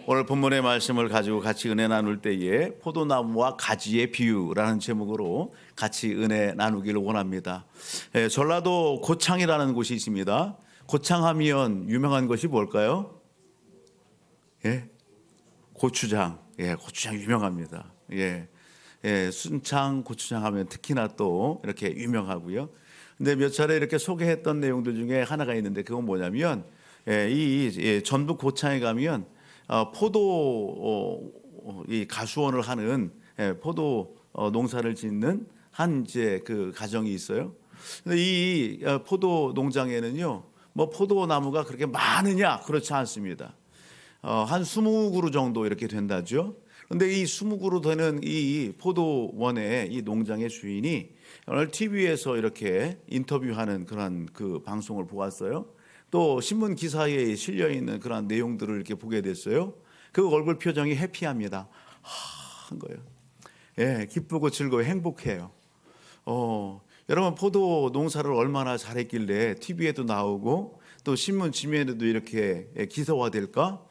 오늘 본문의 말씀을 가지고 같이 은혜 나눌 때에 포도나무와 가지의 비유라는 제목으로 같이 은혜 나누기를 원합니다. 전라도 고창이라는 곳이 있습니다. 고창하면 유명한 것이 뭘까요? 고추장. 고추장 유명합니다. 순창 고추장 하면 특히나 또 이렇게 유명하고요. 근데 몇 차례 이렇게 소개했던 내용들 중에 하나가 있는데 그건 뭐냐면 전북 고창에 가면 포도 이 가수원을 하는 포도 농사를 짓는 한 이제 그 가정이 있어요. 근데 이 포도 농장에는요, 뭐 포도 나무가 그렇게 많으냐 그렇지 않습니다. 한 20그루 정도 이렇게 된다죠. 근데 이 20그루 되는 이 포도원의 이 농장의 주인이 오늘 TV에서 이렇게 인터뷰하는 그런 그 방송을 보았어요. 또 신문 기사에 실려 있는 그런 내용들을 이렇게 보게 됐어요. 그 얼굴 표정이 해피합니다. 한 거예요. 기쁘고 즐거워 행복해요. 여러분 포도 농사를 얼마나 잘했길래 TV에도 나오고 또 신문 지면에도 이렇게 기사화될까?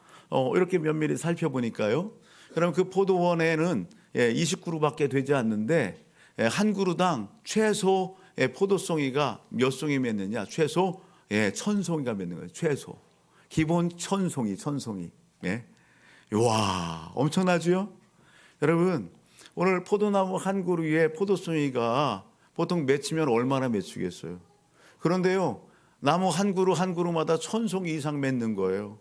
이렇게 면밀히 살펴보니까요. 그럼 그 포도원에는 20그루밖에 되지 않는데 한 그루당 최소 포도송이가 몇 송이 맺느냐? 최소 1000송이가 맺는 거예요. 최소. 기본 1000송이. 와, 엄청나죠? 여러분, 오늘 포도나무 한 그루에 포도송이가 보통 맺히면 얼마나 맺히겠어요? 그런데요, 나무 한 그루마다 1000송이 이상 맺는 거예요.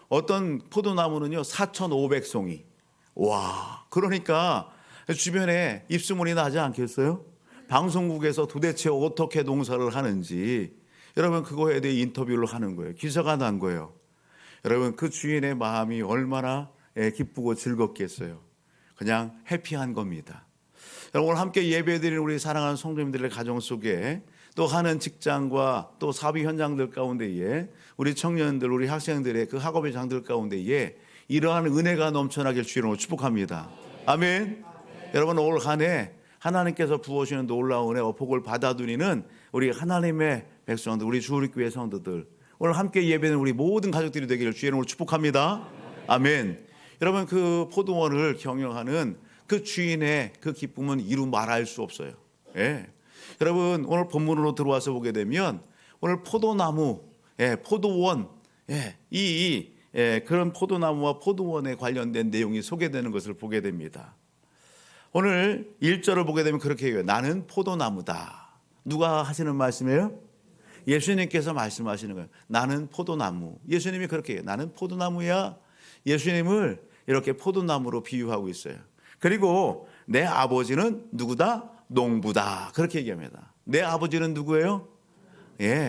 어떤 포도나무는요, 4500송이. 와, 그러니까 주변에 입소문이 나지 않겠어요? 방송국에서 도대체 어떻게 농사를 하는지 여러분 그거에 대해 인터뷰를 하는 거예요. 기사가 난 거예요. 여러분 그 주인의 마음이 얼마나 기쁘고 즐겁겠어요. 그냥 해피한 겁니다. 여러분 오늘 함께 예배드리는 우리 사랑하는 성도님들의 가정 속에 또 하는 직장과 또 사비 현장들 가운데에 우리 청년들, 우리 학생들의 그 학업의 장들 가운데에 이러한 은혜가 넘쳐나길 주로 축복합니다. 아멘. 여러분 올 한 해 하나님께서 부어주시는 놀라운 은혜와 복을 받아 누리는 우리 하나님의 백성들, 우리 주우리교회 성도들, 오늘 함께 예배는 우리 모든 가족들이 되기를 주의 이름으로 축복합니다. 아멘. 여러분 그 포도원을 경영하는 그 주인의 그 기쁨은 이루 말할 수 없어요. 여러분 오늘 본문으로 들어와서 보게 되면 오늘 포도나무, 포도원, 그런 포도나무와 포도원에 관련된 내용이 소개되는 것을 보게 됩니다. 오늘 1절을 보게 되면 그렇게 해요. 나는 포도나무다. 누가 하시는 말씀이에요? 예수님께서 말씀하시는 거예요. 나는 포도나무. 예수님이 그렇게 해요. 나는 포도나무야. 예수님을 이렇게 포도나무로 비유하고 있어요. 그리고 내 아버지는 누구다? 농부다. 그렇게 얘기합니다. 내 아버지는 누구예요?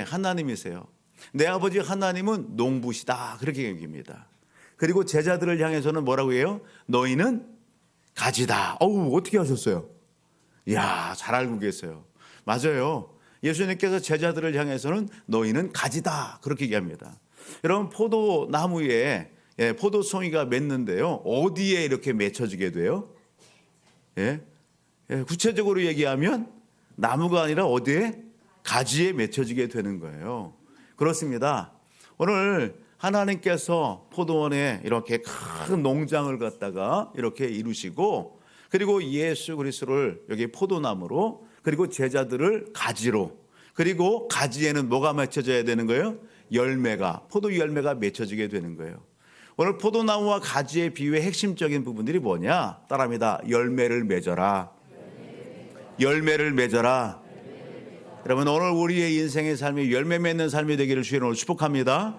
하나님이세요. 내 아버지 하나님은 농부시다. 그렇게 얘기합니다. 그리고 제자들을 향해서는 뭐라고 해요? 너희는 가지다. 어떻게 하셨어요? 이야, 잘 알고 계세요. 맞아요. 예수님께서 제자들을 향해서는 너희는 가지다. 그렇게 얘기합니다. 여러분 포도나무에 포도송이가 맺는데요. 어디에 이렇게 맺혀지게 돼요? 구체적으로 얘기하면 나무가 아니라 어디에? 가지에 맺혀지게 되는 거예요. 그렇습니다. 오늘 하나님께서 포도원에 이렇게 큰 농장을 갖다가 이렇게 이루시고 그리고 예수 그리스도를 여기 포도나무로 그리고 제자들을 가지로 그리고 가지에는 뭐가 맺혀져야 되는 거예요? 열매가 포도 열매가 맺혀지게 되는 거예요. 오늘 포도나무와 가지의 비유의 핵심적인 부분들이 뭐냐? 따라합니다. 열매를 맺어라. 열매를 맺어라. 여러분 오늘 우리의 인생의 삶이 열매 맺는 삶이 되기를 주님으로 축복합니다.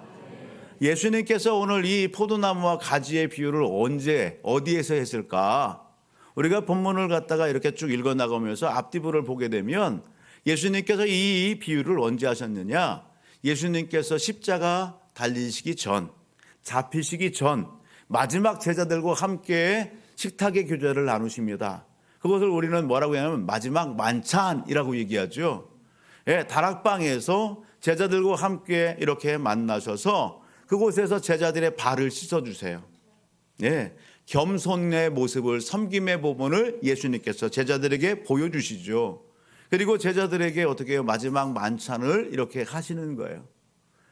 예수님께서 오늘 이 포도나무와 가지의 비유를 언제 어디에서 했을까? 우리가 본문을 갖다가 이렇게 쭉 읽어 나가면서 앞뒤부를 보게 되면 예수님께서 이 비유를 언제 하셨느냐? 예수님께서 십자가 달리시기 전, 잡히시기 전 마지막 제자들과 함께 식탁의 교제를 나누십니다. 그것을 우리는 뭐라고 하냐면 마지막 만찬이라고 얘기하죠. 다락방에서 제자들과 함께 이렇게 만나셔서 그곳에서 제자들의 발을 씻어주세요. 겸손의 모습을, 섬김의 부분을 예수님께서 제자들에게 보여주시죠. 그리고 제자들에게 어떻게 해요? 마지막 만찬을 이렇게 하시는 거예요.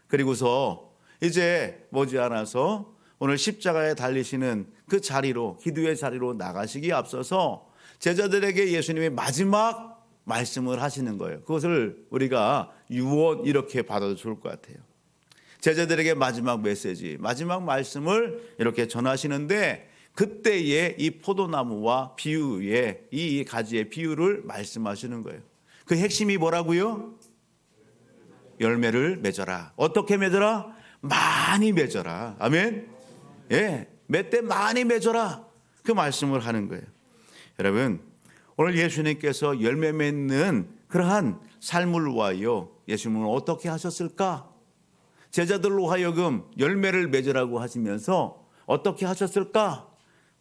그리고서 이제 머지않아서 오늘 십자가에 달리시는 그 자리로, 기도의 자리로 나가시기에 앞서서 제자들에게 예수님이 마지막 말씀을 하시는 거예요. 그것을 우리가 유언 이렇게 받아도 좋을 것 같아요. 제자들에게 마지막 메시지, 마지막 말씀을 이렇게 전하시는데 그때의 이 포도나무와 비유의 이 가지의 비유를 말씀하시는 거예요. 그 핵심이 뭐라고요? 열매를 맺어라. 어떻게 맺어라? 많이 맺어라. 아멘. 예, 몇 대 많이 맺어라. 그 말씀을 하는 거예요. 여러분, 오늘 예수님께서 열매 맺는 그러한 삶을 위하여 예수님은 어떻게 하셨을까? 제자들로 하여금 열매를 맺으라고 하시면서 어떻게 하셨을까?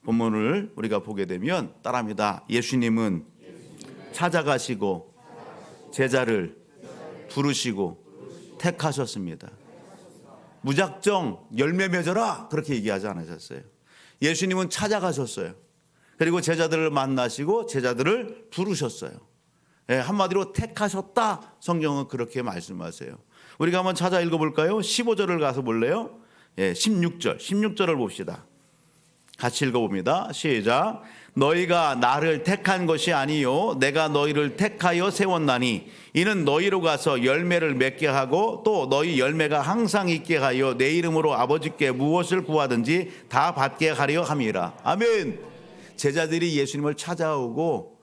본문을 우리가 보게 되면 따라합니다. 예수님은 찾아가시고 제자를 부르시고 택하셨습니다. 무작정 열매 맺어라 그렇게 얘기하지 않으셨어요. 예수님은 찾아가셨어요. 그리고 제자들을 만나시고 제자들을 부르셨어요. 한마디로 택하셨다. 성경은 그렇게 말씀하세요. 우리가 한번 찾아 읽어볼까요? 15절을 가서 볼래요? 16절을 봅시다. 같이 읽어봅니다. 시작. 너희가 나를 택한 것이 아니요 내가 너희를 택하여 세웠나니 이는 너희로 가서 열매를 맺게 하고 또 너희 열매가 항상 있게 하여 내 이름으로 아버지께 무엇을 구하든지 다 받게 하려 함이라. 아멘. 제자들이 예수님을 찾아오고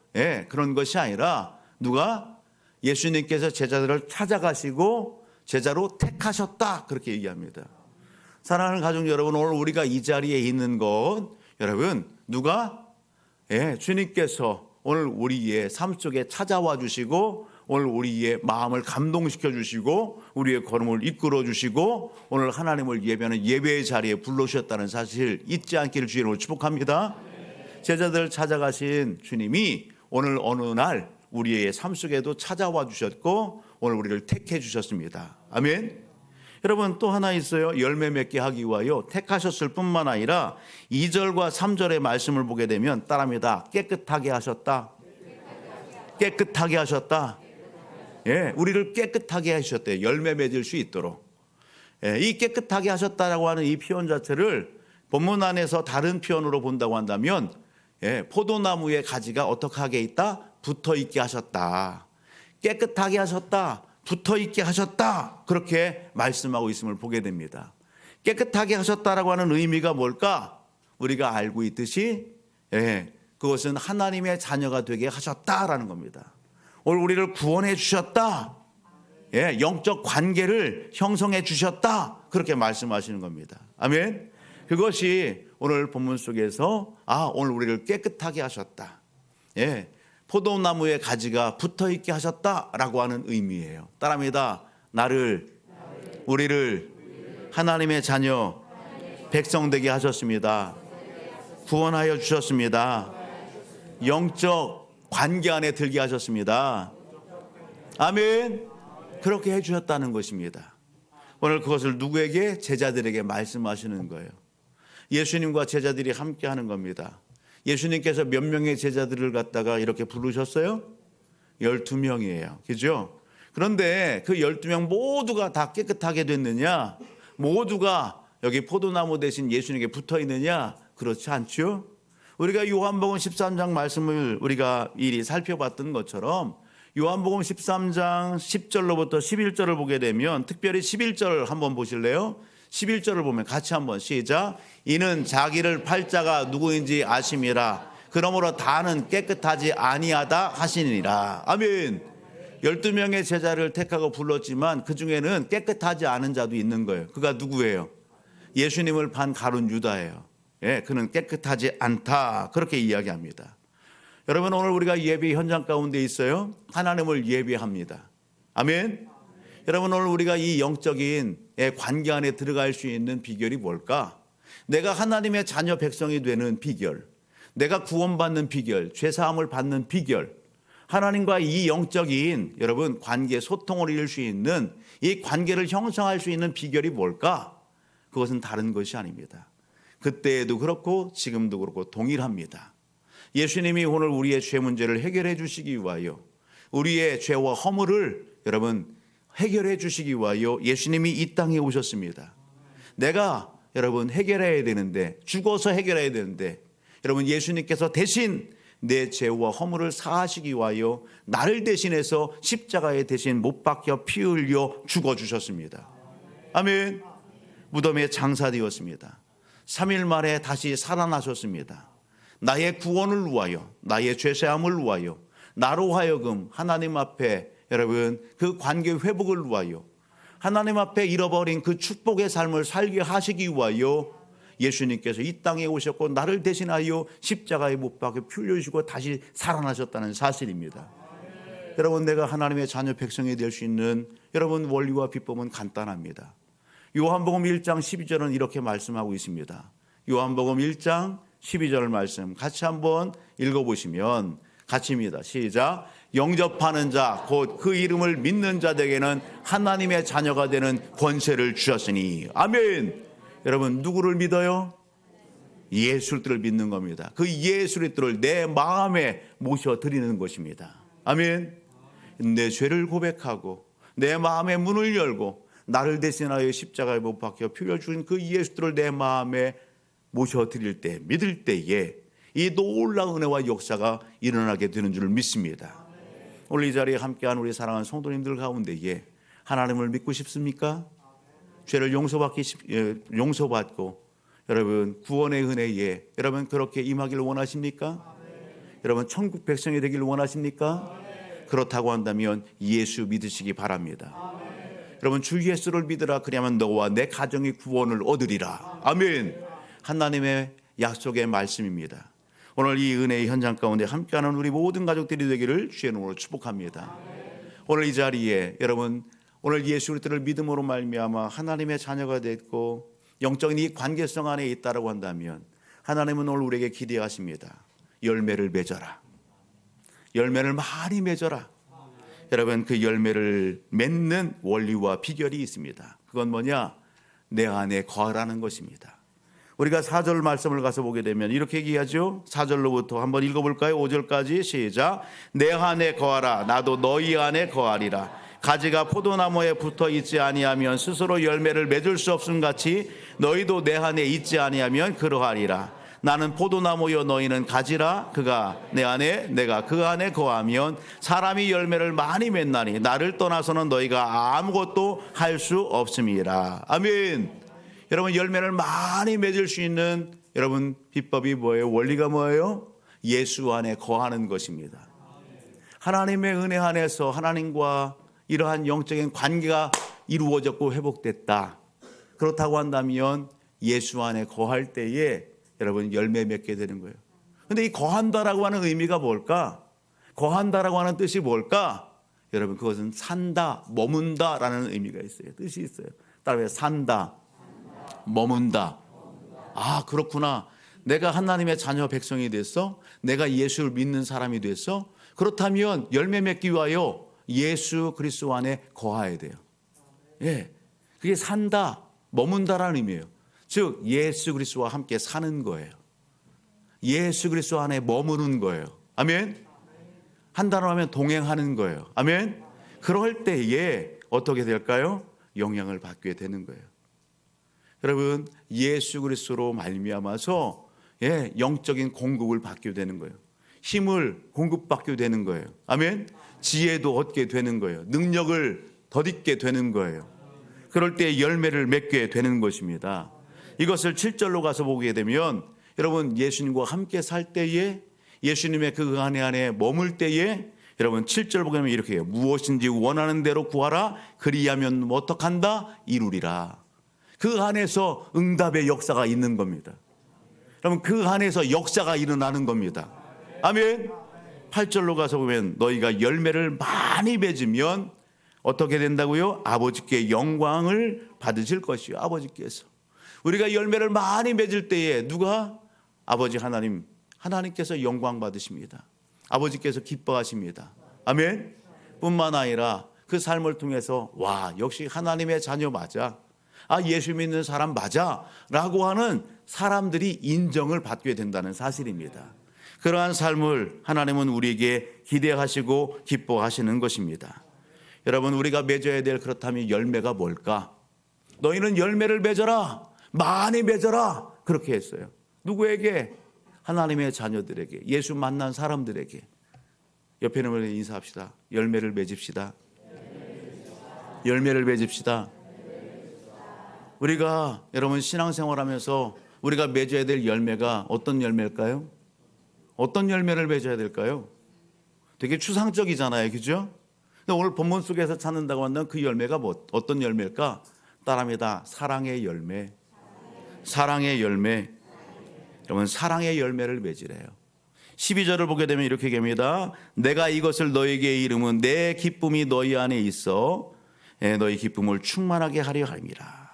그런 것이 아니라 누가? 예수님께서 제자들을 찾아가시고 제자로 택하셨다 그렇게 얘기합니다. 사랑하는 가족 여러분, 오늘 우리가 이 자리에 있는 것 여러분 누가? 주님께서 오늘 우리의 삶 속에 찾아와 주시고 오늘 우리의 마음을 감동시켜 주시고 우리의 걸음을 이끌어 주시고 오늘 하나님을 예배하는 예배의 자리에 불러주셨다는 사실 잊지 않기를 주의 이름으로 축복합니다. 제자들을 찾아가신 주님이 오늘 어느 날 우리의 삶 속에도 찾아와 주셨고 오늘 우리를 택해 주셨습니다. 아멘. 여러분 또 하나 있어요. 열매 맺게 하기 위하여 택하셨을 뿐만 아니라 2절과 3절의 말씀을 보게 되면 따라합니다. 깨끗하게 하셨다. 깨끗하게 하셨다. 우리를 깨끗하게 하셨대요. 열매 맺을 수 있도록. 이 깨끗하게 하셨다라고 하는 이 표현 자체를 본문 안에서 다른 표현으로 본다고 한다면 포도나무의 가지가 어떻게 하게 있다? 붙어 있게 하셨다. 깨끗하게 하셨다. 붙어 있게 하셨다. 그렇게 말씀하고 있음을 보게 됩니다. 깨끗하게 하셨다라고 하는 의미가 뭘까? 우리가 알고 있듯이 그것은 하나님의 자녀가 되게 하셨다라는 겁니다. 오늘 우리를 구원해 주셨다. 영적 관계를 형성해 주셨다. 그렇게 말씀하시는 겁니다. 아멘. 그것이 오늘 본문 속에서 오늘 우리를 깨끗하게 하셨다. 포도나무의 가지가 붙어있게 하셨다라고 하는 의미예요. 따라합니다. 나를 우리를 하나님의 자녀 백성 되게 하셨습니다. 구원하여 주셨습니다. 영적 관계 안에 들게 하셨습니다. 아멘. 그렇게 해주셨다는 것입니다. 오늘 그것을 누구에게? 제자들에게 말씀하시는 거예요. 예수님과 제자들이 함께 하는 겁니다. 예수님께서 몇 명의 제자들을 갖다가 이렇게 부르셨어요? 12명이에요. 그죠? 그런데 그 12명 모두가 다 깨끗하게 됐느냐? 모두가 여기 포도나무 대신 예수님께 붙어 있느냐? 그렇지 않죠? 우리가 요한복음 13장 말씀을 우리가 미리 살펴봤던 것처럼 요한복음 13장 10절로부터 11절을 보게 되면 특별히 11절 한번 보실래요? 11절을 보면 같이 한번 시작. 이는 자기를 팔 자가 누구인지 아심이라. 그러므로 다는 깨끗하지 아니하다 하시니라. 아멘. 12명의 제자를 택하고 불렀지만 그 중에는 깨끗하지 않은 자도 있는 거예요. 그가 누구예요? 예수님을 판 가룟 유다예요. 그는 깨끗하지 않다. 그렇게 이야기합니다. 여러분 오늘 우리가 예배 현장 가운데 있어요. 하나님을 예배합니다. 아멘. 여러분 오늘 우리가 이 영적인 관계 안에 들어갈 수 있는 비결이 뭘까? 내가 하나님의 자녀 백성이 되는 비결, 내가 구원받는 비결, 죄사함을 받는 비결, 하나님과 이 영적인 여러분 관계 소통을 이룰 수 있는 이 관계를 형성할 수 있는 비결이 뭘까? 그것은 다른 것이 아닙니다. 그때에도 그렇고 지금도 그렇고 동일합니다. 예수님이 오늘 우리의 죄 문제를 해결해 주시기 위하여 우리의 죄와 허물을 여러분 해결해 주시기 위하여 예수님이 이 땅에 오셨습니다. 내가 여러분 해결해야 되는데, 죽어서 해결해야 되는데, 여러분 예수님께서 대신 내 죄와 허물을 사하시기 위하여 나를 대신해서 십자가에 대신 못 박혀 피 흘려 죽어주셨습니다. 아멘. 무덤에 장사되었습니다. 3일 만에 다시 살아나셨습니다. 나의 구원을 위하여, 나의 죄사함을 위하여, 나로 하여금 하나님 앞에 여러분 그 관계 회복을 위하여, 하나님 앞에 잃어버린 그 축복의 삶을 살게 하시기 위하여 예수님께서 이 땅에 오셨고 나를 대신하여 십자가에 못 박혀 피 흘려주시고 다시 살아나셨다는 사실입니다. 여러분, 내가 하나님의 자녀 백성이 될 수 있는 여러분 원리와 비법은 간단합니다. 요한복음 1장 12절은 이렇게 말씀하고 있습니다. 요한복음 1장 12절 말씀 같이 한번 읽어보시면 같이입니다. 시작. 영접하는 자 곧 그 이름을 믿는 자들에게는 하나님의 자녀가 되는 권세를 주셨으니. 아멘. 여러분, 누구를 믿어요? 예수 그리스도를 믿는 겁니다. 그 예수 그리스도를 내 마음에 모셔드리는 것입니다. 아멘. 내 죄를 고백하고 내 마음의 문을 열고 나를 대신하여 십자가에 못 박혀 피 흘려 주신 그 예수 그리스도를 내 마음에 모셔드릴 때, 믿을 때에 이 놀라운 은혜와 역사가 일어나게 되는 줄 믿습니다. 오늘 이 자리에 함께한 우리 사랑하는 성도님들 가운데에 하나님을 믿고 싶습니까? 죄를 용서받고 여러분 구원의 은혜에 여러분 그렇게 임하기를 원하십니까? 여러분 천국 백성이 되기를 원하십니까? 그렇다고 한다면 예수 믿으시기 바랍니다. 여러분, 주 예수를 믿으라. 그리하면 너와 내 가정이 구원을 얻으리라. 아멘. 하나님의 약속의 말씀입니다. 오늘 이 은혜의 현장 가운데 함께하는 우리 모든 가족들이 되기를 주의 이름으로 축복합니다. 오늘 이 자리에 여러분, 오늘 예수 그리스도를 믿음으로 말미암아 하나님의 자녀가 됐고 영적인 이 관계성 안에 있다라고 한다면 하나님은 오늘 우리에게 기대하십니다. 열매를 맺어라. 열매를 많이 맺어라. 여러분, 그 열매를 맺는 원리와 비결이 있습니다. 그건 뭐냐? 내 안에 거하라는 것입니다. 우리가 4절 말씀을 가서 보게 되면 이렇게 얘기하죠. 4절로부터 한번 읽어볼까요? 5절까지 시작. 내 안에 거하라. 나도 너희 안에 거하리라. 가지가 포도나무에 붙어 있지 아니하면 스스로 열매를 맺을 수 없음 같이 너희도 내 안에 있지 아니하면 그러하리라. 나는 포도나무요 너희는 가지라. 그가 내 안에 내가 그 안에 거하면 사람이 열매를 많이 맺나니 나를 떠나서는 너희가 아무것도 할 수 없음이라. 아멘. 여러분, 열매를 많이 맺을 수 있는 여러분 비법이 뭐예요? 원리가 뭐예요? 예수 안에 거하는 것입니다. 하나님의 은혜 안에서 하나님과 이러한 영적인 관계가 이루어졌고 회복됐다. 그렇다고 한다면 예수 안에 거할 때에 여러분 열매 맺게 되는 거예요. 그런데 이 거한다라고 하는 의미가 뭘까? 거한다라고 하는 뜻이 뭘까? 여러분, 그것은 산다, 머문다라는 의미가 있어요. 뜻이 있어요. 따라해 산다, 머문다. 아, 그렇구나. 내가 하나님의 자녀 백성이 됐어? 내가 예수를 믿는 사람이 됐어? 그렇다면 열매 맺기 위하여 예수 그리스도 안에 거해야 돼요. 예, 그게 산다, 머문다라는 의미예요. 즉 예수 그리스도와 함께 사는 거예요. 예수 그리스도 안에 머무는 거예요. 아멘. 한 단어로 하면 동행하는 거예요. 아멘. 그럴 때에 어떻게 될까요? 영향을 받게 되는 거예요. 여러분, 예수 그리스도로 말미암아서 영적인 공급을 받게 되는 거예요. 힘을 공급받게 되는 거예요. 아멘. 지혜도 얻게 되는 거예요. 능력을 덧입게 되는 거예요. 그럴 때 열매를 맺게 되는 것입니다. 이것을 7절로 가서 보게 되면 여러분, 예수님과 함께 살 때에, 예수님의 그 안에 머물 때에 여러분 7절 보게 되면 이렇게 해요. 무엇인지 원하는 대로 구하라. 그리하면 어떡한다? 이루리라. 그 안에서 응답의 역사가 있는 겁니다. 여러분, 그 안에서 역사가 일어나는 겁니다. 아멘. 8절로 가서 보면 너희가 열매를 많이 맺으면 어떻게 된다고요? 아버지께 영광을 받으실 것이요. 아버지께서. 우리가 열매를 많이 맺을 때에 누가? 아버지 하나님께서 영광 받으십니다. 아버지께서 기뻐하십니다. 아멘. 뿐만 아니라 그 삶을 통해서 와, 역시 하나님의 자녀 맞아. 아, 예수 믿는 사람 맞아 라고 하는 사람들이 인정을 받게 된다는 사실입니다. 그러한 삶을 하나님은 우리에게 기대하시고 기뻐하시는 것입니다. 여러분, 우리가 맺어야 될 그렇다면 열매가 뭘까? 너희는 열매를 맺어라. 많이 맺어라 그렇게 했어요. 누구에게? 하나님의 자녀들에게, 예수 만난 사람들에게. 옆에 있는 분에게 인사합시다. 열매를 맺읍시다. 열매를 맺읍시다. 우리가 여러분 신앙생활하면서 우리가 맺어야 될 열매가 어떤 열매일까요? 어떤 열매를 맺어야 될까요? 되게 추상적이잖아요, 그죠? 근데 오늘 본문 속에서 찾는다고 한다면 그 열매가 어떤 열매일까? 따라합니다. 사랑의 열매. 사랑의 열매. 여러분 사랑의 열매를 맺으래요. 12절을 보게 되면 이렇게 얘기합니다. 내가 이것을 너에게 이름은 내 기쁨이 너희 안에 있어 너희 기쁨을 충만하게 하려 함이라.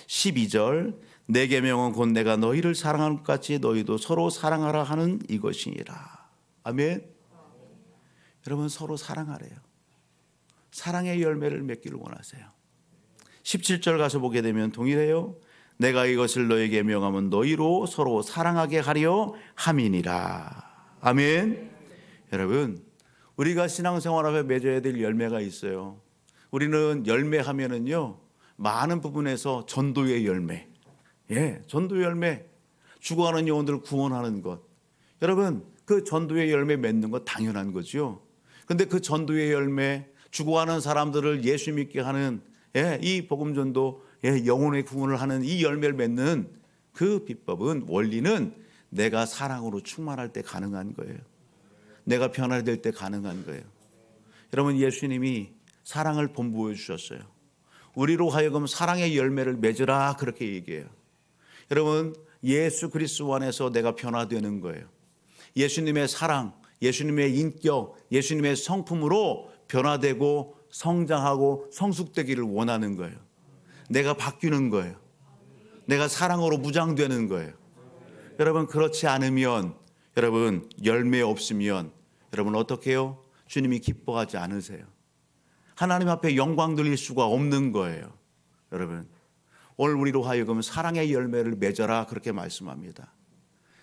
12절 내 계명은 곧 내가 너희를 사랑하는 것 같이 너희도 서로 사랑하라 하는 이것이니라. 아멘. 여러분 서로 사랑하래요. 사랑의 열매를 맺기를 원하세요. 17절 가서 보게 되면 동일해요. 내가 이것을 너에게 명하면 너희로 서로 사랑하게 하려 함이니라. 아멘. 여러분 우리가 신앙생활하며 맺어야 될 열매가 있어요. 우리는 열매하면은요 많은 부분에서 전도의 열매, 전도의 열매, 죽어가는 영혼들을 구원하는 것. 여러분 그 전도의 열매 맺는 것 당연한 거죠. 근데 그 전도의 열매, 죽어가는 사람들을 예수 믿게 하는 이 복음전도, 영혼의 구원을 하는 이 열매를 맺는 그 비법은, 원리는 내가 사랑으로 충만할 때 가능한 거예요. 내가 변화될 때 가능한 거예요. 여러분 예수님이 사랑을 본보여 주셨어요. 우리로 하여금 사랑의 열매를 맺으라 그렇게 얘기해요. 여러분 예수 그리스도 안에서 내가 변화되는 거예요. 예수님의 사랑, 예수님의 인격, 예수님의 성품으로 변화되고 성장하고 성숙되기를 원하는 거예요. 내가 바뀌는 거예요. 내가 사랑으로 무장되는 거예요. 여러분 그렇지 않으면, 여러분 열매 없으면 여러분 어떻게 해요? 주님이 기뻐하지 않으세요. 하나님 앞에 영광 돌릴 수가 없는 거예요. 여러분 오늘 우리로 하여금 사랑의 열매를 맺어라 그렇게 말씀합니다.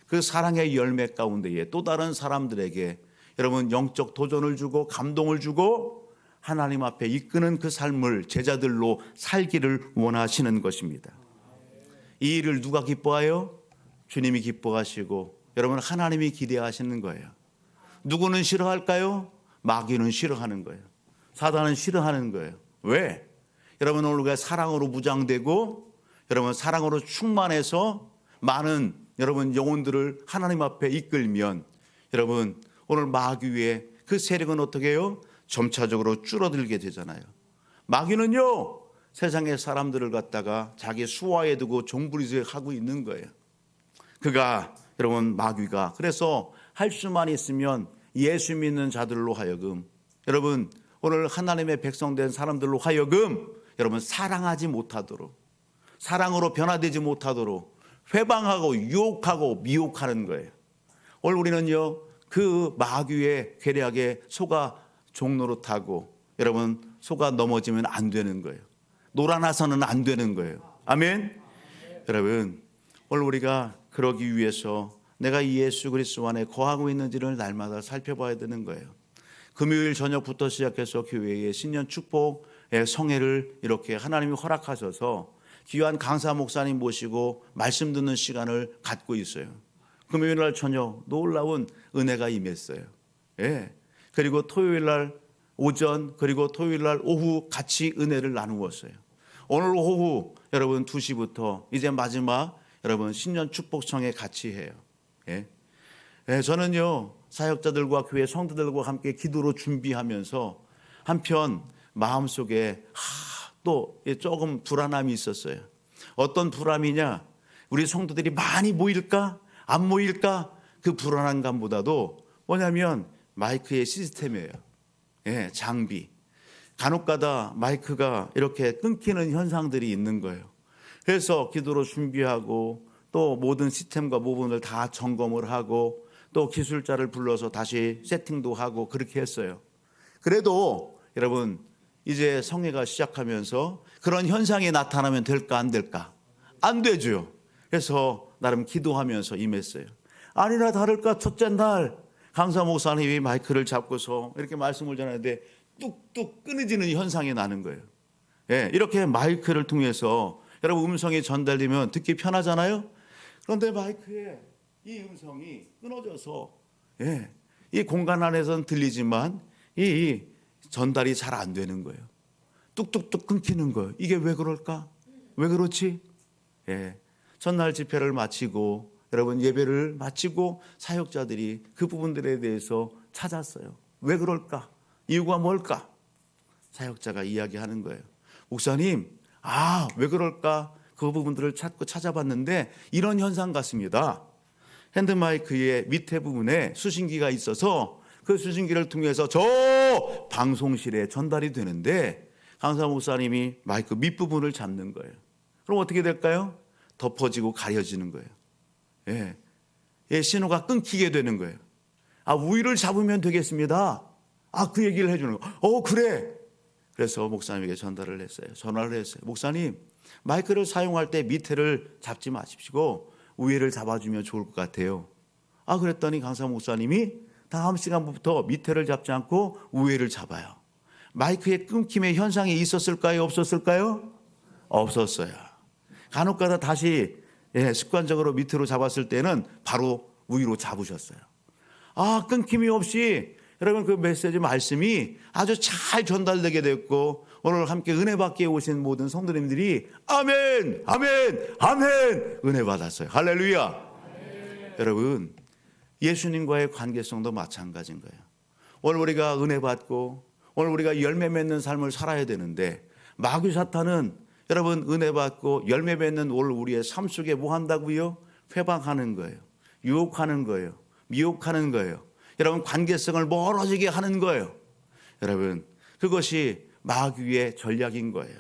그 사랑의 열매 가운데에 또 다른 사람들에게 여러분 영적 도전을 주고 감동을 주고 하나님 앞에 이끄는 그 삶을 제자들로 살기를 원하시는 것입니다. 이 일을 누가 기뻐해요? 주님이 기뻐하시고 여러분 하나님이 기대하시는 거예요. 누구는 싫어할까요? 마귀는 싫어하는 거예요. 사단은 싫어하는 거예요. 왜? 여러분 오늘 우리가 사랑으로 무장되고 여러분 사랑으로 충만해서 많은 여러분 영혼들을 하나님 앞에 이끌면 여러분 오늘 마귀의 그 세력은 어떻게 해요? 점차적으로 줄어들게 되잖아요. 마귀는요 세상의 사람들을 갖다가 자기 수하에 두고 종부리하고 있는 거예요. 그가 여러분 마귀가 그래서 할 수만 있으면 예수 믿는 자들로 하여금 여러분 오늘 하나님의 백성된 사람들로 하여금 여러분 사랑하지 못하도록, 사랑으로 변화되지 못하도록 회방하고 유혹하고 미혹하는 거예요. 오늘 우리는요 그 마귀의 괴략에 속아 종로로 타고 여러분 속아 넘어지면 안 되는 거예요. 놀아나서는 안 되는 거예요. 아멘. 여러분 오늘 우리가 그러기 위해서 내가 이 예수 그리스도 안에 거하고 있는지를 날마다 살펴봐야 되는 거예요. 금요일 저녁부터 시작해서 교회의 신년 축복 성회를 이렇게 하나님이 허락하셔서 귀한 강사 목사님 모시고 말씀 듣는 시간을 갖고 있어요. 금요일 날 저녁 놀라운 은혜가 임했어요. 그리고 토요일 날 오전 그리고 토요일 날 오후 같이 은혜를 나누었어요. 오늘 오후 여러분 2시부터 이제 마지막 여러분 신년 축복성회 같이 해요. 저는요 사역자들과 교회 성도들과 함께 기도로 준비하면서 한편 마음속에 또 조금 불안함이 있었어요. 어떤 불안이냐? 우리 성도들이 많이 모일까? 안 모일까? 그 불안한 감보다도 뭐냐면 마이크의 시스템이에요. 장비. 간혹가다 마이크가 이렇게 끊기는 현상들이 있는 거예요. 그래서 기도로 준비하고 또 모든 시스템과 부분을 다 점검을 하고 또 기술자를 불러서 다시 세팅도 하고 그렇게 했어요. 그래도 여러분 이제 성회가 시작하면서 그런 현상이 나타나면 될까 안 될까? 안 되죠. 그래서 나름 기도하면서 임했어요. 아니나 다를까 첫째 날 강사 목사님이 마이크를 잡고서 이렇게 말씀을 전하는데 뚝뚝 끊어지는 현상이 나는 거예요. 예, 이렇게 마이크를 통해서 여러분 음성이 전달되면 듣기 편하잖아요. 그런데 마이크에 이 음성이 끊어져서 예, 이 공간 안에서는 들리지만 이 전달이 잘 안 되는 거예요. 뚝뚝뚝 끊기는 거예요. 이게 왜 그럴까? 왜 그렇지? 예, 전날 집회를 마치고 여러분 예배를 마치고 사역자들이 그 부분들에 대해서 찾았어요. 왜 그럴까? 이유가 뭘까? 사역자가 이야기하는 거예요. 목사님, 왜 그럴까? 그 부분들을 찾고 찾아봤는데 이런 현상 같습니다. 핸드마이크의 밑에 부분에 수신기가 있어서 그 수신기를 통해서 저 방송실에 전달이 되는데 강사 목사님이 마이크 밑부분을 잡는 거예요. 그럼 어떻게 될까요? 덮어지고 가려지는 거예요. 예. 예, 신호가 끊기게 되는 거예요. 우위를 잡으면 되겠습니다. 그 얘기를 해주는 거. 그래. 그래서 목사님에게 전달을 했어요. 전화를 했어요. 목사님, 마이크를 사용할 때 밑에를 잡지 마십시오. 우위를 잡아주면 좋을 것 같아요. 그랬더니 강사 목사님이 다음 시간부터 밑에를 잡지 않고 우위를 잡아요. 마이크의 끊김의 현상이 있었을까요? 없었을까요? 없었어요. 간혹가다 다시 습관적으로 밑으로 잡았을 때는 바로 우위로 잡으셨어요. 끊김이 없이 여러분 그 메시지 말씀이 아주 잘 전달되게 됐고 오늘 함께 은혜 받게 오신 모든 성도님들이 아멘, 아멘, 아멘 은혜 받았어요. 할렐루야. 여러분 예수님과의 관계성도 마찬가지인 거예요. 오늘 우리가 은혜 받고 오늘 우리가 열매 맺는 삶을 살아야 되는데 마귀 사탄은 여러분 은혜 받고 열매 맺는 오늘 우리의 삶 속에 뭐 한다고요? 회방하는 거예요. 유혹하는 거예요. 미혹하는 거예요. 여러분 관계성을 멀어지게 하는 거예요. 여러분 그것이 마귀의 전략인 거예요.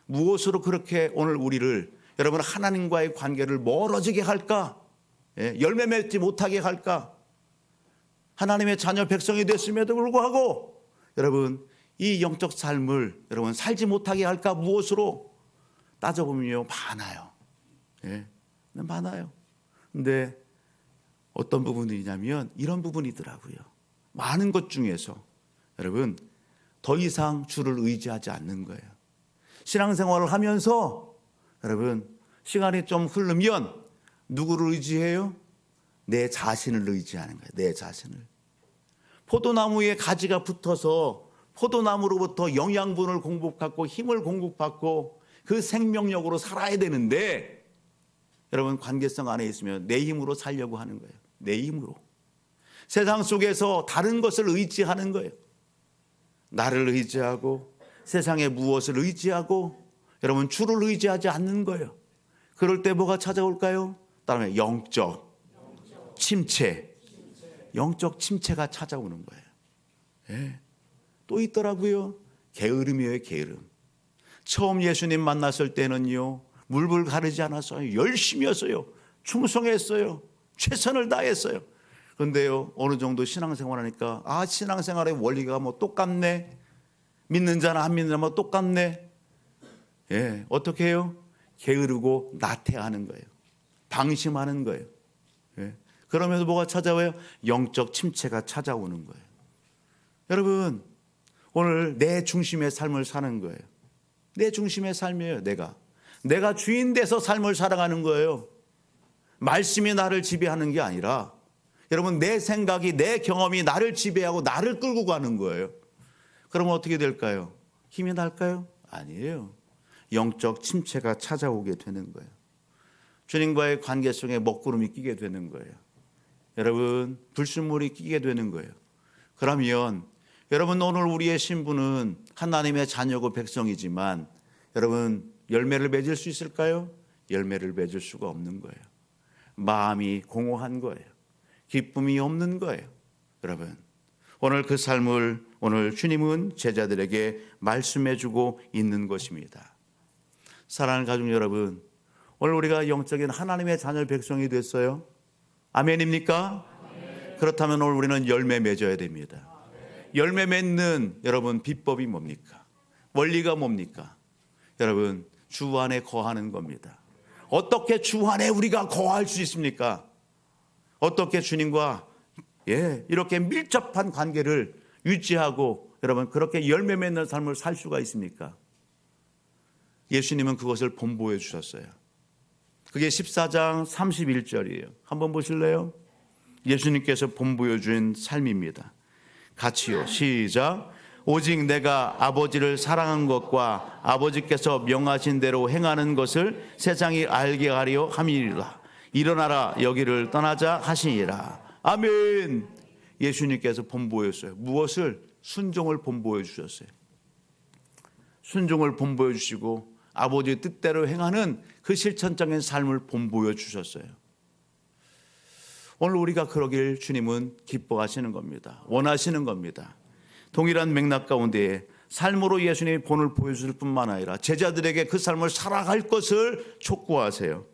무엇으로 그렇게 오늘 우리를 여러분 하나님과의 관계를 멀어지게 할까? 열매 맺지 못하게 할까? 하나님의 자녀 백성이 됐음에도 불구하고 여러분 이 영적 삶을 여러분 살지 못하게 할까? 무엇으로? 따져보면요 많아요. 많아요. 근데 어떤 부분이냐면 이런 부분이더라고요. 많은 것 중에서 여러분 더 이상 주를 의지하지 않는 거예요. 신앙생활을 하면서 여러분 시간이 좀 흐르면 누구를 의지해요? 내 자신을 의지하는 거예요. 내 자신을. 포도나무에 가지가 붙어서 포도나무로부터 영양분을 공급받고 힘을 공급받고 그 생명력으로 살아야 되는데 여러분 관계성 안에 있으면 내 힘으로 살려고 하는 거예요. 내 힘으로. 세상 속에서 다른 것을 의지하는 거예요. 나를 의지하고 세상의 무엇을 의지하고 여러분 주를 의지하지 않는 거예요. 그럴 때 뭐가 찾아올까요? 따라하면 영적 침체. 영적 침체가 찾아오는 거예요. 또 있더라고요. 게으름이에요. 게으름. 처음 예수님 만났을 때는요 물불 가르지 않았어요. 열심히 했어요. 충성했어요. 최선을 다했어요. 그런데요 어느 정도 신앙생활하니까 신앙생활의 원리가 뭐 똑같네. 믿는 자나 안 믿는 자나 똑같네. 어떻게 해요? 게으르고 나태하는 거예요. 방심하는 거예요. 그러면서 뭐가 찾아와요? 영적 침체가 찾아오는 거예요. 여러분 오늘 내 중심의 삶을 사는 거예요. 내 중심의 삶이에요. 내가 주인 돼서 삶을 살아가는 거예요. 말씀이 나를 지배하는 게 아니라 여러분 내 생각이 내 경험이 나를 지배하고 나를 끌고 가는 거예요. 그러면 어떻게 될까요? 힘이 날까요? 아니에요. 영적 침체가 찾아오게 되는 거예요. 주님과의 관계성에 먹구름이 끼게 되는 거예요. 여러분 불순물이 끼게 되는 거예요. 그러면 여러분 오늘 우리의 신분은 하나님의 자녀고 백성이지만 여러분 열매를 맺을 수 있을까요? 열매를 맺을 수가 없는 거예요. 마음이 공허한 거예요. 기쁨이 없는 거예요. 여러분 오늘 그 삶을 오늘 주님은 제자들에게 말씀해 주고 있는 것입니다. 사랑하는 가족 여러분, 오늘 우리가 영적인 하나님의 자녀 백성이 됐어요. 아멘입니까? 아멘. 그렇다면 오늘 우리는 열매 맺어야 됩니다. 아멘. 열매 맺는 여러분 비법이 뭡니까? 원리가 뭡니까? 여러분 주 안에 거하는 겁니다. 어떻게 주 안에 우리가 거할 수 있습니까? 어떻게 주님과 이렇게 밀접한 관계를 유지하고 여러분 그렇게 열매 맺는 삶을 살 수가 있습니까? 예수님은 그것을 본보여 주셨어요. 그게 14장 31절이에요. 한번 보실래요? 예수님께서 본보여 준 삶입니다. 같이요. 시작. 오직 내가 아버지를 사랑한 것과 아버지께서 명하신 대로 행하는 것을 세상이 알게 하려 함이니라. 일어나라 여기를 떠나자 하시니라. 아멘. 예수님께서 본보였어요. 무엇을? 순종을 본보여 주셨어요. 순종을 본보여 주시고 아버지의 뜻대로 행하는 그 실천적인 삶을 본보여 주셨어요. 오늘 우리가 그러길 주님은 기뻐하시는 겁니다. 원하시는 겁니다. 동일한 맥락 가운데 삶으로 예수님의 본을 보여줄 뿐만 아니라 제자들에게 그 삶을 살아갈 것을 촉구하세요.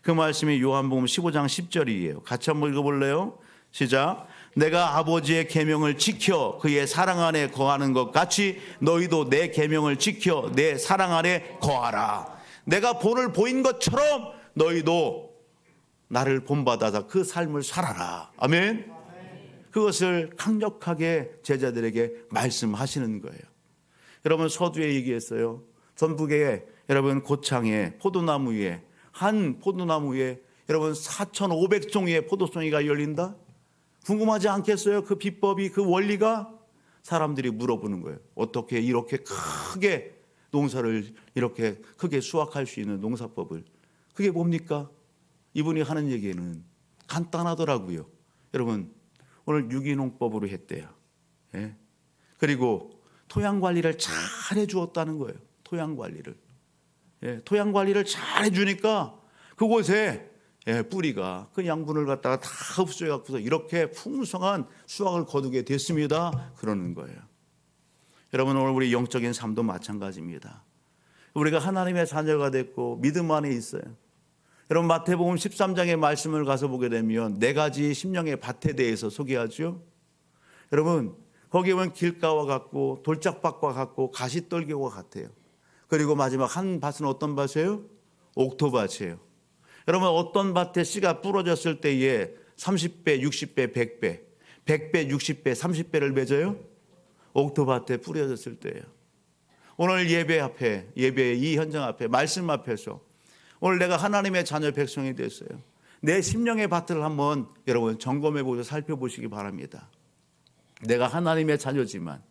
그 말씀이 요한복음 15장 10절이에요. 같이 한번 읽어볼래요? 시작. 내가 아버지의 계명을 지켜 그의 사랑 안에 거하는 것 같이 너희도 내 계명을 지켜 내 사랑 안에 거하라. 내가 본을 보인 것처럼 너희도 나를 본받아서 그 삶을 살아라. 아멘. 그것을 강력하게 제자들에게 말씀하시는 거예요. 여러분 서두에 얘기했어요. 전북에 여러분 고창에 포도나무 위에 한 포도나무 위에 여러분 4,500종의 포도송이가 열린다? 궁금하지 않겠어요? 그 비법이, 그 원리가? 사람들이 물어보는 거예요. 어떻게 이렇게 크게 농사를 이렇게 크게 수확할 수 있는 농사법을. 그게 뭡니까? 이분이 하는 얘기는 간단하더라고요. 여러분 오늘 유기농법으로 했대요. 예? 그리고 토양 관리를 잘 해주었다는 거예요. 토양 관리를. 예, 토양 관리를 잘 해주니까 그곳에 뿌리가 그 양분을 갖다가 다 흡수해 갖고서 이렇게 풍성한 수확을 거두게 됐습니다. 그러는 거예요. 여러분 오늘 우리 영적인 삶도 마찬가지입니다. 우리가 하나님의 자녀가 됐고 믿음 안에 있어요. 여러분 마태복음 13장의 말씀을 가서 보게 되면 네 가지 심령의 밭에 대해서 소개하죠. 여러분 거기에 보면 길가와 같고 돌짝밭과 같고 가시떨기와 같아요. 그리고 마지막 한 밭은 어떤 밭이에요? 옥토밭이에요. 여러분 어떤 밭에 씨가 부러졌을 때에 30배, 60배, 100배, 100배, 60배, 30배를 맺어요? 옥토밭에 뿌려졌을 때예요. 오늘 예배 앞에, 예배의 이 현장 앞에, 말씀 앞에서 오늘 내가 하나님의 자녀 백성이 됐어요. 내 심령의 밭을 한번 여러분 점검해 보셔 살펴보시기 바랍니다. 내가 하나님의 자녀지만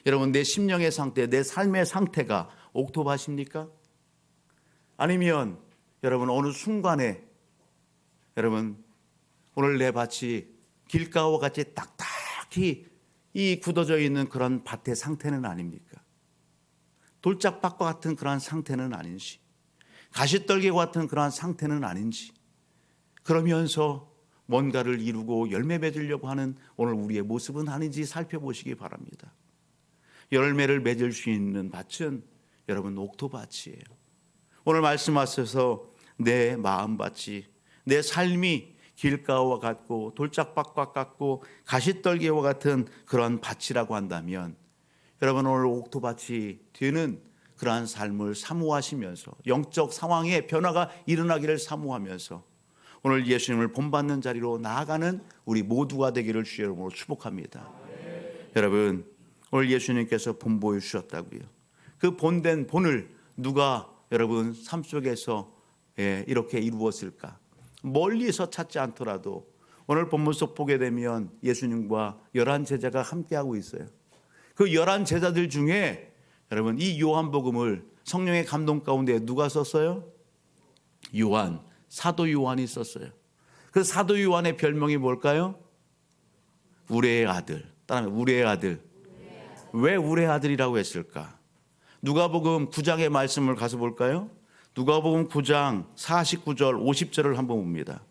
여러분 내 심령의 상태, 내 삶의 상태가 옥토밭입니까? 아니면 여러분 어느 순간에 여러분 오늘 내 밭이 길가와 같이 딱딱히 이 굳어져 있는 그런 밭의 상태는 아닙니까? 돌짝밭과 같은 그런 상태는 아닌지, 가시떨기와 같은 그런 상태는 아닌지, 그러면서 뭔가를 이루고 열매 맺으려고 하는 오늘 우리의 모습은 아닌지 살펴보시기 바랍니다. 열매를 맺을 수 있는 밭은 여러분 옥토밭이에요. 오늘 말씀하셔서 내 마음밭이, 내 삶이 길가와 같고 돌짝밭과 같고 가시떨기와 같은 그런 밭이라고 한다면 여러분 오늘 옥토밭이 되는 그러한 삶을 사모하시면서 영적 상황의 변화가 일어나기를 사모하면서 오늘 예수님을 본받는 자리로 나아가는 우리 모두가 되기를 주의 이름으로 축복합니다. 여러분 오늘 예수님께서 본보여 주셨다고요. 그 본된 본을 누가 여러분 삶 속에서 이렇게 이루었을까? 멀리서 찾지 않더라도 오늘 본문 속 보게 되면 예수님과 11제자가 함께하고 있어요. 그 11제자들 중에 여러분 이 요한복음을 성령의 감동 가운데 누가 썼어요? 요한, 사도 요한이 썼어요. 그 사도 요한의 별명이 뭘까요? 우레의 아들. 따라하면 우레의 아들. 왜 우레의 아들이라고 했을까? 누가복음 9장의 말씀을 가서 볼까요? 누가복음 9장 49절 50절을 한번 봅니다.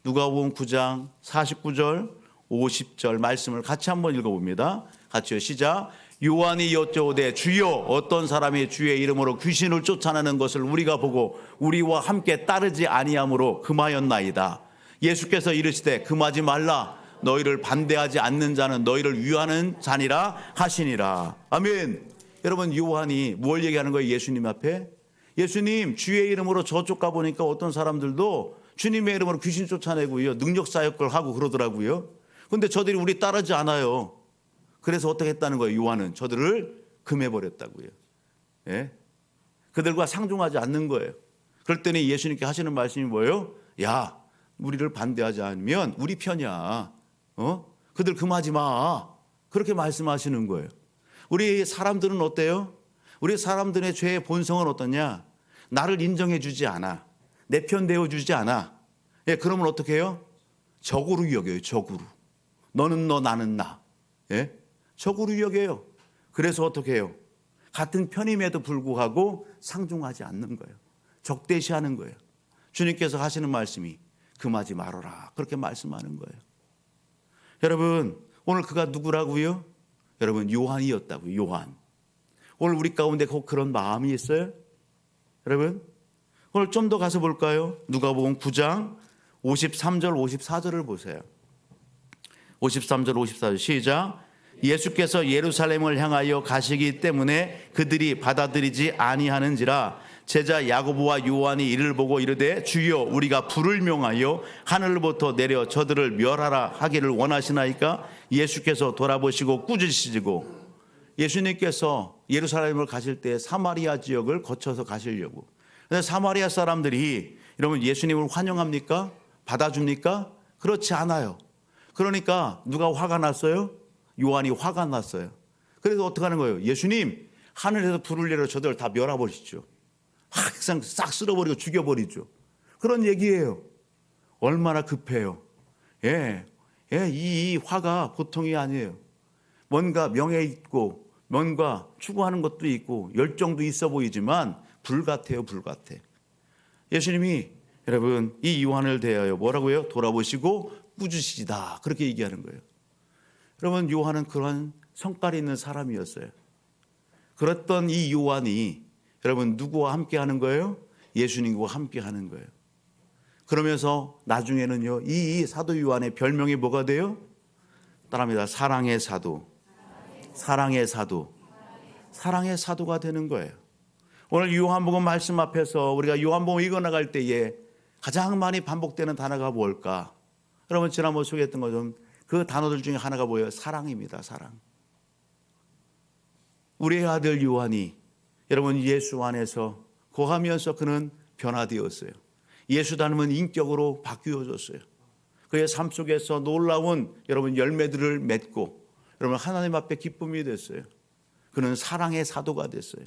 누가복음 9장 49절 50절 말씀을 같이 한번 읽어봅니다. 같이요. 시작. 요한이 여쭤오되 주여 어떤 사람이 주의 이름으로 귀신을 쫓아내는 것을 우리가 보고 우리와 함께 따르지 아니함으로 금하였나이다. 예수께서 이르시되 금하지 말라. 너희를 반대하지 않는 자는 너희를 위하는 자니라 하시니라. 아멘. 여러분 요한이 뭘 얘기하는 거예요? 예수님 앞에? 예수님 주의 이름으로 저쪽 가보니까 어떤 사람들도 주님의 이름으로 귀신 쫓아내고요 능력 사역을 하고 그러더라고요. 그런데 저들이 우리 따르지 않아요. 그래서 어떻게 했다는 거예요? 요한은 저들을 금해버렸다고요. 예? 그들과 상종하지 않는 거예요. 그럴 때는 예수님께 하시는 말씀이 뭐예요? 야, 우리를 반대하지 않으면 우리 편이야. 그들 금하지 마. 그렇게 말씀하시는 거예요. 우리 사람들은 어때요? 우리 사람들의 죄의 본성은 어떠냐? 나를 인정해 주지 않아. 내 편 되어 주지 않아. 예, 그러면 어떻게 해요? 적으로 여겨요. 적으로. 너는 너, 나는 나. 예? 적으로 여겨요. 그래서 어떻게 해요? 같은 편임에도 불구하고 상종하지 않는 거예요. 적대시하는 거예요. 주님께서 하시는 말씀이 금하지 말아라. 그렇게 말씀하는 거예요. 여러분, 오늘 그가 누구라고요? 여러분, 요한이었다고요. 요한. 오늘 우리 가운데 꼭 그런 마음이 있어요? 여러분, 오늘 좀 더 가서 볼까요? 누가복음 9장 53절 54절을 보세요. 53절 54절 시작. 예수께서 예루살렘을 향하여 가시기 때문에 그들이 받아들이지 아니하는지라. 제자 야고보와 요한이 이를 보고 이르되 주여 우리가 불을 명하여 하늘로부터 내려 저들을 멸하라 하기를 원하시나이까? 예수께서 돌아보시고 꾸짖으시고, 예수님께서 예루살렘을 가실 때 사마리아 지역을 거쳐서 가시려고. 근데 사마리아 사람들이 여러분 예수님을 환영합니까? 받아줍니까? 그렇지 않아요. 그러니까 누가 화가 났어요? 요한이 화가 났어요. 그래서 어떻게 하는 거예요? 예수님, 하늘에서 불을 내려 저들 다 멸해버리시죠. 항상 싹 쓸어버리고 죽여버리죠. 그런 얘기예요. 얼마나 급해요. 이 화가 보통이 아니에요. 뭔가 명예 있고 뭔가 추구하는 것도 있고 열정도 있어 보이지만 불 같아요. 불 같아. 예수님이 여러분 이 요한을 대하여 뭐라고요? 돌아보시고 꾸짖으시다. 그렇게 얘기하는 거예요. 여러분, 요한은 그러한 성깔이 있는 사람이었어요. 그랬던 이 요한이 여러분 누구와 함께 하는 거예요? 예수님과 함께 하는 거예요. 그러면서 나중에는요, 이 사도 요한의 별명이 뭐가 돼요? 따라합니다. 사랑의 사도. 사랑의 사도. 사랑의 사도가 되는 거예요. 오늘 요한복음 말씀 앞에서 우리가 요한복음 읽어나갈 때에 가장 많이 반복되는 단어가 뭘까? 여러분 지난번에 소개했던 것처럼 그 단어들 중에 하나가 뭐예요? 사랑입니다. 사랑. 우리의 아들 요한이 여러분 예수 안에서 거하면서 그는 변화되었어요. 예수 닮은 인격으로 바뀌어졌어요. 그의 삶 속에서 놀라운 여러분 열매들을 맺고 여러분 하나님 앞에 기쁨이 됐어요. 그는 사랑의 사도가 됐어요.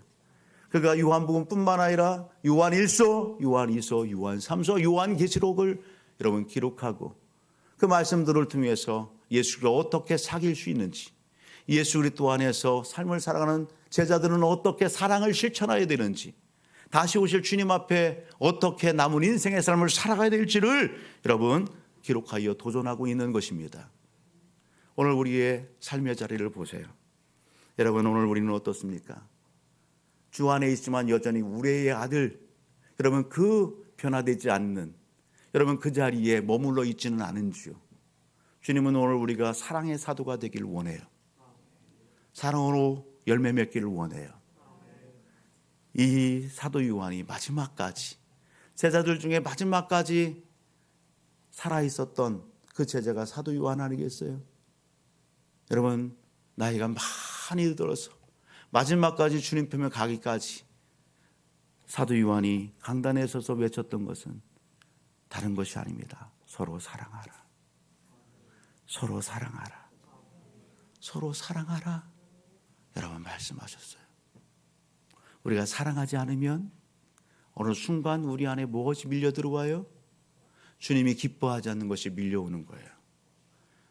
그가 요한복음뿐만 아니라 요한 1서, 요한 2서, 요한 3서, 요한 계시록을 여러분 기록하고 그 말씀들을 통해서 예수가 어떻게 사귈 수 있는지, 예수 그리스도 안에서 삶을 살아가는 제자들은 어떻게 사랑을 실천해야 되는지, 다시 오실 주님 앞에 어떻게 남은 인생의 삶을 살아가야 될지를 여러분 기록하여 도전하고 있는 것입니다. 오늘 우리의 삶의 자리를 보세요. 여러분 오늘 우리는 어떻습니까? 주 안에 있지만 여전히 우리의 아들, 여러분 그 변화되지 않는 여러분 그 자리에 머물러 있지는 않은지요. 주님은 오늘 우리가 사랑의 사도가 되길 원해요. 사랑으로 열매 맺기를 원해요. 이 사도 요한이 마지막까지 제자들 중에 마지막까지 살아있었던 그 제자가 사도 요한 아니겠어요? 여러분 나이가 많이 들어서 마지막까지 주님 편에 가기까지 사도 요한이 강단에 서서 외쳤던 것은 다른 것이 아닙니다. 서로 사랑하라. 서로 사랑하라. 서로 사랑하라. 여러분 말씀하셨어요. 우리가 사랑하지 않으면 어느 순간 우리 안에 무엇이 밀려 들어와요? 주님이 기뻐하지 않는 것이 밀려오는 거예요.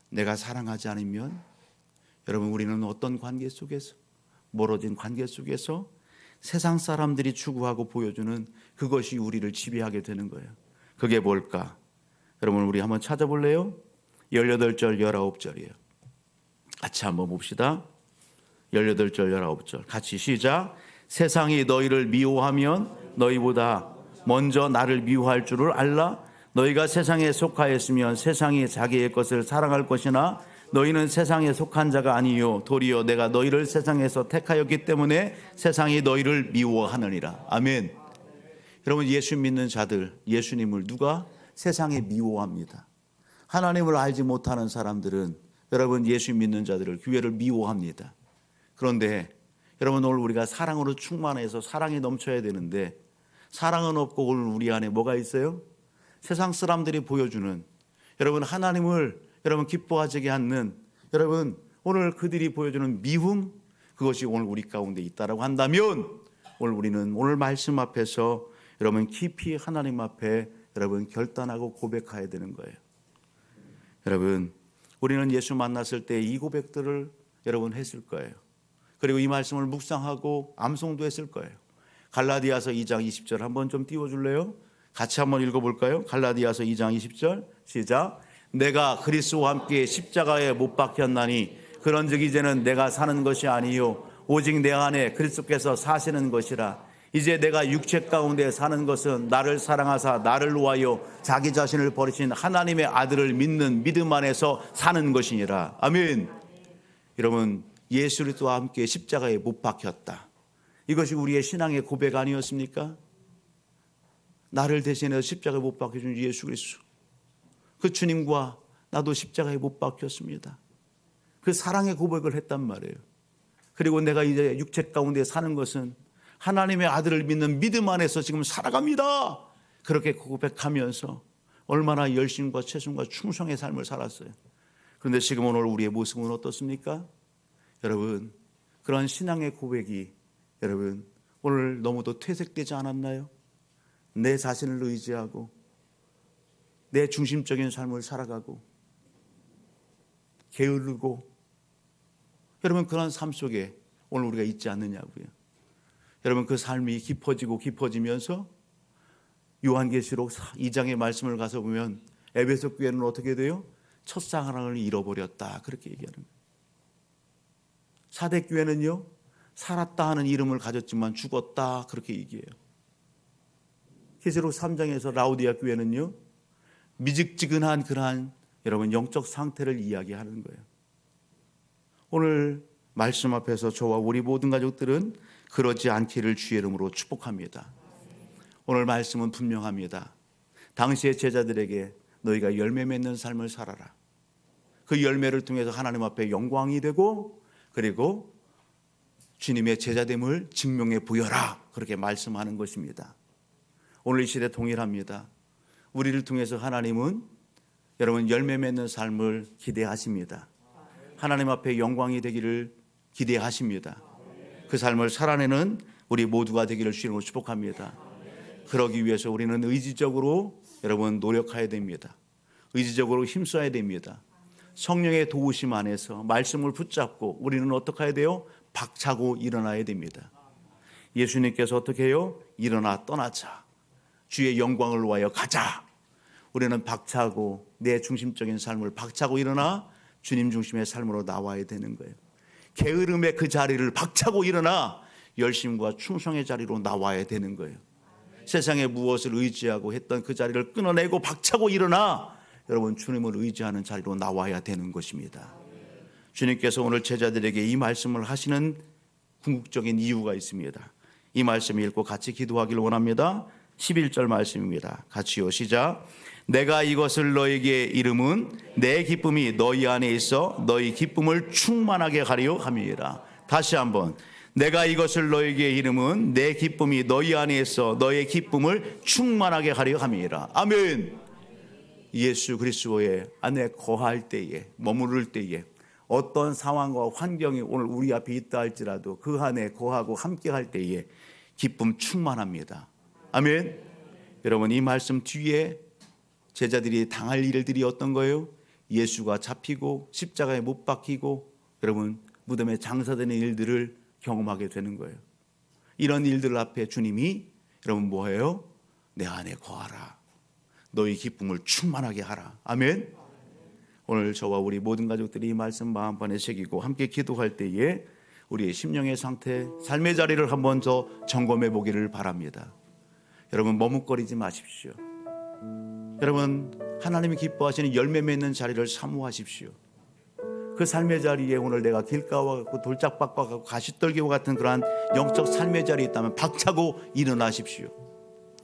내가 사랑하지 않으면 여러분 우리는 어떤 관계 속에서, 멀어진 관계 속에서 세상 사람들이 추구하고 보여주는 그것이 우리를 지배하게 되는 거예요. 그게 뭘까? 여러분 우리 한번 찾아볼래요? 18절 19절이에요. 같이 한번 봅시다. 18절 19절 같이 시작. 세상이 너희를 미워하면 너희보다 먼저 나를 미워할 줄을 알라. 너희가 세상에 속하였으면 세상이 자기의 것을 사랑할 것이나 너희는 세상에 속한 자가 아니요 도리어 내가 너희를 세상에서 택하였기 때문에 세상이 너희를 미워하느니라. 아멘. 여러분 예수 믿는 자들, 예수님을 누가? 세상에 미워합니다. 하나님을 알지 못하는 사람들은 여러분 예수 믿는 자들을, 교회를 미워합니다. 그런데 여러분, 오늘 우리가 사랑으로 충만해서 사랑이 넘쳐야 되는데 사랑은 없고 오늘 우리 안에 뭐가 있어요? 세상 사람들이 보여주는, 여러분 하나님을 여러분 기뻐하게 하는, 여러분 오늘 그들이 보여주는 미움, 그것이 오늘 우리 가운데 있다라고 한다면 오늘 우리는 오늘 말씀 앞에서 여러분 깊이 하나님 앞에 여러분 결단하고 고백해야 되는 거예요. 여러분, 우리는 예수 만났을 때 이 고백들을 여러분 했을 거예요. 그리고 이 말씀을 묵상하고 암송도 했을 거예요. 갈라디아서 2장 20절 한번 좀 띄워줄래요? 같이 한번 읽어볼까요? 갈라디아서 2장 20절 시작. 내가 그리스도와 함께 십자가에 못 박혔나니 그런즉 이제는 내가 사는 것이 아니요 오직 내 안에 그리스도께서 사시는 것이라. 이제 내가 육체 가운데 사는 것은 나를 사랑하사 나를 위하여 자기 자신을 버리신 하나님의 아들을 믿는 믿음 안에서 사는 것이니라. 아멘. 여러분, 예수 그리스도와 함께 십자가에 못 박혔다. 이것이 우리의 신앙의 고백 아니었습니까? 나를 대신해서 십자가에 못 박혀준 예수 그리스도, 그 주님과 나도 십자가에 못 박혔습니다. 그 사랑의 고백을 했단 말이에요. 그리고 내가 이제 육체 가운데 사는 것은 하나님의 아들을 믿는 믿음 안에서 지금 살아갑니다. 그렇게 고백하면서 얼마나 열심과 최선과 충성의 삶을 살았어요. 그런데 지금 오늘 우리의 모습은 어떻습니까? 여러분, 그런 신앙의 고백이 여러분 오늘 너무도 퇴색되지 않았나요? 내 자신을 의지하고 내 중심적인 삶을 살아가고 게으르고, 여러분 그런 삶 속에 오늘 우리가 있지 않느냐고요. 여러분 그 삶이 깊어지고 깊어지면서 요한계시록 2장의 말씀을 가서 보면 에베소 교회는 어떻게 돼요? 첫사랑을 잃어버렸다, 그렇게 얘기하는 거예요. 사대 교회는요, 살았다 하는 이름을 가졌지만 죽었다, 그렇게 얘기해요. 계시록 3장에서 라우디아 교회는요, 미직지근한 그러한 여러분 영적 상태를 이야기하는 거예요. 오늘 말씀 앞에서 저와 우리 모든 가족들은 그러지 않기를 주의 이름으로 축복합니다. 오늘 말씀은 분명합니다. 당시의 제자들에게 너희가 열매 맺는 삶을 살아라. 그 열매를 통해서 하나님 앞에 영광이 되고, 그리고 주님의 제자됨을 증명해 보여라, 그렇게 말씀하는 것입니다. 오늘 이 시대 동일합니다. 우리를 통해서 하나님은 여러분 열매 맺는 삶을 기대하십니다. 하나님 앞에 영광이 되기를 기대하십니다. 그 삶을 살아내는 우리 모두가 되기를 주님으로 축복합니다. 그러기 위해서 우리는 의지적으로 여러분 노력해야 됩니다. 의지적으로 힘써야 됩니다. 성령의 도우심 안에서 말씀을 붙잡고 우리는 어떻게 해야 돼요? 박차고 일어나야 됩니다. 예수님께서 어떻게 해요? 일어나 떠나자, 주의 영광을 위하여 가자. 우리는 박차고 내 중심적인 삶을 박차고 일어나 주님 중심의 삶으로 나와야 되는 거예요. 게으름의 그 자리를 박차고 일어나 열심과 충성의 자리로 나와야 되는 거예요. 세상에 무엇을 의지하고 했던 그 자리를 끊어내고 박차고 일어나 여러분 주님을 의지하는 자리로 나와야 되는 것입니다. 주님께서 오늘 제자들에게 이 말씀을 하시는 궁극적인 이유가 있습니다. 이 말씀 읽고 같이 기도하기를 원합니다. 11절 말씀입니다. 같이요, 시작. 내가 이것을 너에게 이름은 내 기쁨이 너희 안에 있어 너희 기쁨을 충만하게 하려 함이라. 다시 한번, 내가 이것을 너에게 이름은 내 기쁨이 너희 안에 있어 너의 기쁨을 충만하게 하려 함이라. 아멘. 예수 그리스도의 안에 거할 때에, 머무를 때에 어떤 상황과 환경이 오늘 우리 앞에 있다 할지라도 그 안에 거하고 함께 할 때에 기쁨 충만합니다. 아멘. 여러분 이 말씀 뒤에 제자들이 당할 일들이 어떤 거예요? 예수가 잡히고 십자가에 못 박히고 여러분 무덤에 장사되는 일들을 경험하게 되는 거예요. 이런 일들 앞에 주님이 여러분 뭐예요? 내 안에 거하라. 너희 기쁨을 충만하게 하라. 아멘. 오늘 저와 우리 모든 가족들이 이 말씀 마음판에 새기고 함께 기도할 때에 우리의 심령의 상태, 삶의 자리를 한번 더 점검해 보기를 바랍니다. 여러분 머뭇거리지 마십시오. 여러분 하나님이 기뻐하시는 열매 맺는 자리를 사모하십시오. 그 삶의 자리에 오늘 내가 길가와 같고 돌짝밭과 같고 가시떨기와 같은 그러한 영적 삶의 자리에 있다면 박차고 일어나십시오.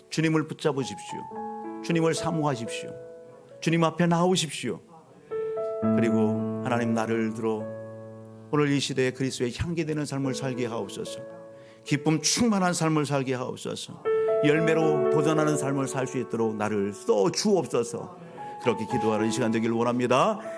주님을 붙잡으십시오. 주님을 사모하십시오. 주님 앞에 나오십시오. 그리고 하나님 나를 들어 오늘 이 시대에 그리스도의 향기 되는 삶을 살게 하옵소서. 기쁨 충만한 삶을 살게 하옵소서. 열매로 도전하는 삶을 살 수 있도록 나를 써 주옵소서. 그렇게 기도하는 시간 되길 원합니다.